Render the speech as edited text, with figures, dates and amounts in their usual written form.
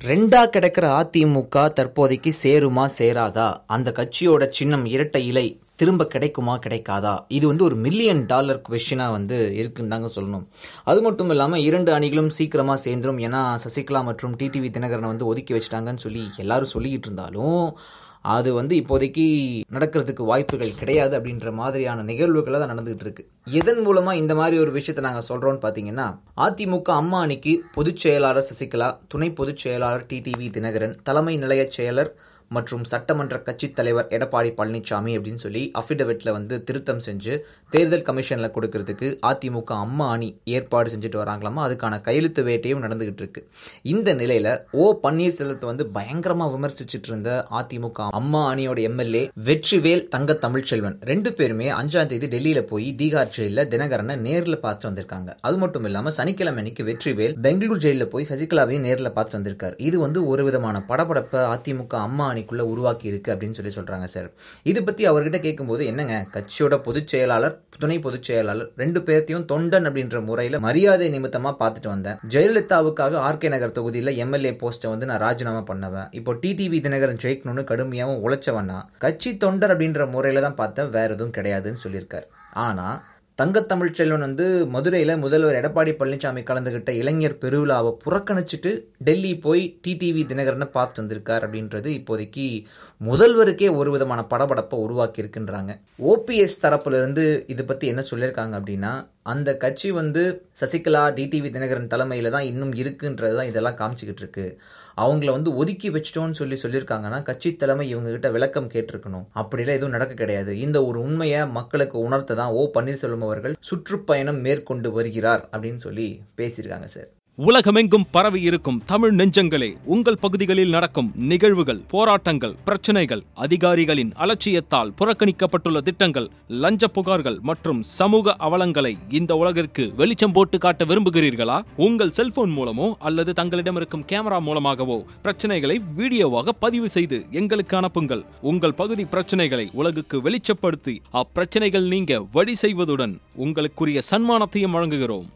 ரெண்டா கிடக்கிற அதிமுக தற்போதைக்கு சேருமா சேராதா? அந்த கட்சியோட சின்னம் இரட்டை இலை திரும்ப கிடைக்குமா கிடைக்காதா? இது ஒரு $1 மில்லியன் கொஸ்டினா இருக்குன்னு தாங்க சொல்லணும். அது மட்டும் இல்லாம 2 அணிகளும் சீக்கிரமா சேர்ந்துரும். ஏன்னா சசிகலா மற்றும் டிடிவி தினகரனை ஒதுக்கி வச்சிட்டாங்கன்னு சொல்லி எல்லாரும் சொல்லிக்கிட்டு இருந்தாலும் அது இப்போதைக்கு நடக்கிறதுக்கு வாய்ப்புகள் கிடையாது அப்படின்ற மாதிரியான நிகழ்வுகள் தான் நடந்துகிட்டு இருக்கு. எதன் மூலமா இந்த மாதிரி ஒரு விஷயத்தை நாங்க சொல்றோம்னு பாத்தீங்கன்னா, அதிமுக அம்மா அணிக்கு பொதுச் செயலாளர் சசிகலா, துணை பொதுச் செயலாளர் டிடிவி தினகரன், தலைமை நிலைய செயலர் மற்றும் சட்டமன்ற கட்சி தலைவர் எடப்பாடி பழனிசாமி அப்படின்னு சொல்லி அஃபிடவிட்ல திருத்தம் செஞ்சு தேர்தல் கமிஷன்ல கொடுக்கறதுக்கு அதிமுக அம்மா அணி ஏற்பாடு செஞ்சுட்டு வராங்களாமா. அதுக்கான கையெழுத்து வேட்டையும் நடந்துகிட்டு இருக்கு. இந்த நிலையில பன்னீர்செல்வத்தை பயங்கரமா விமர்சிச்சுட்டு இருந்த அதிமுக அம்மா அணியோட எம்எல்ஏ வெற்றிவேல் தங்க தமிழ்ச்செல்வன் 2 பேருமே 5ஆம் தேதி டெல்லியில போய் தீகார் ஜெயில தினகரனை நேர்ல பார்த்து வந்திருக்காங்க. அது மட்டும் இல்லாம சனிக்கிழமை அன்னைக்கு வெற்றிவேல் பெங்களூர் ஜெயில போய் சசிகலாவையும் நேர்ல பார்த்து வந்திருக்காரு. இது ஒரு விதமான படபடப்பை அதிமுக அம்மா அணிக்குள்ள உருவாக்கி இருக்கு அப்படின்னு சொல்றாங்க சார். இது பத்தி அவர்கிட்ட கேட்கும்போது, என்னங்க கட்சியோட பொதுச் செயலாளர், துணை பொதுச் செயலாளர் 2 பேர்த்தையும் தொண்டன் அப்படின்ற முறையில மரியாதை நிமித்தமா பார்த்துட்டு வந்தேன். ஜெயலலிதாவுக்காக ஆர்கே நகர் தொகுதியில எம்எல்ஏ போஸ்ட்டை நான் ராஜினாமா பண்ணவன். இப்போ டிடிவி தினகரன் ஜெயிக்கணும்னு கடுமையாவும் உழைச்சவன்னா கட்சி தொண்டர் அப்படின்ற முறையில தான் பார்த்தேன், வேற எதுவும் கிடையாதுன்னு சொல்லியிருக்காரு. ஆனா தங்க தமிழ்ச்செல்வன் மதுரையில முதல்வர் எடப்பாடி பழனிசாமி கலந்துகிட்ட இளைஞர் பெருவிழாவை புறக்கணிச்சுட்டு டெல்லி போய் டிடிவி தினகரனை பார்த்து வந்திருக்கார் அப்படின்றது இப்போதைக்கு முதல்வருக்கே ஒரு விதமான படபடப்பை உருவாக்கி இருக்குன்றாங்க. ஓபிஎஸ் தரப்புல இருந்து இது பத்தி என்ன சொல்லியிருக்காங்க அப்படின்னா, அந்த கட்சி சசிகலா டிடிவி தினகரன் தலைமையில தான் இன்னும் இருக்குன்றதுதான் இதெல்லாம் காமிச்சுக்கிட்டு இருக்கு. அவங்கள ஒதுக்கி வச்சிட்டோம்னு சொல்லியிருக்காங்கன்னா கட்சி தலைமை இவங்க கிட்ட விளக்கம் கேட்டிருக்கணும். அப்படிலாம் எதுவும் நடக்க கிடையாது. இந்த ஒரு உண்மையை மக்களுக்கு உணர்த்த தான் பன்னீர்செல்வம் அவர்கள் சுற்றுப்பயணம் மேற்கொண்டு வருகிறார் அப்படின்னு சொல்லி பேசியிருக்காங்க சார். உலகமெங்கும் பரவி இருக்கும் தமிழ் நெஞ்சங்களே, உங்கள் பகுதிகளில் நடக்கும் நிகழ்வுகள், போராட்டங்கள், பிரச்சனைகள், அதிகாரிகளின் அலட்சியத்தால் புறக்கணிக்கப்பட்டுள்ள திட்டங்கள், லஞ்ச புகார்கள் மற்றும் சமூக அவலங்களை இந்த உலகிற்கு வெளிச்சம் போட்டு காட்ட விரும்புகிறீர்களா? உங்கள் செல்போன் மூலமோ அல்லது தங்களிடம் இருக்கும் கேமரா மூலமாகவோ பிரச்சனைகளை வீடியோவாக பதிவு செய்து எங்களுக்கு அனுப்புங்கள். உங்கள் பகுதி பிரச்சனைகளை உலகுக்கு வெளிச்சப்படுத்தி அப்பிரச்சனைகள் நீங்க வழி செய்வதுடன் உங்களுக்குரிய சன்மானத்தையும் வழங்குகிறோம்.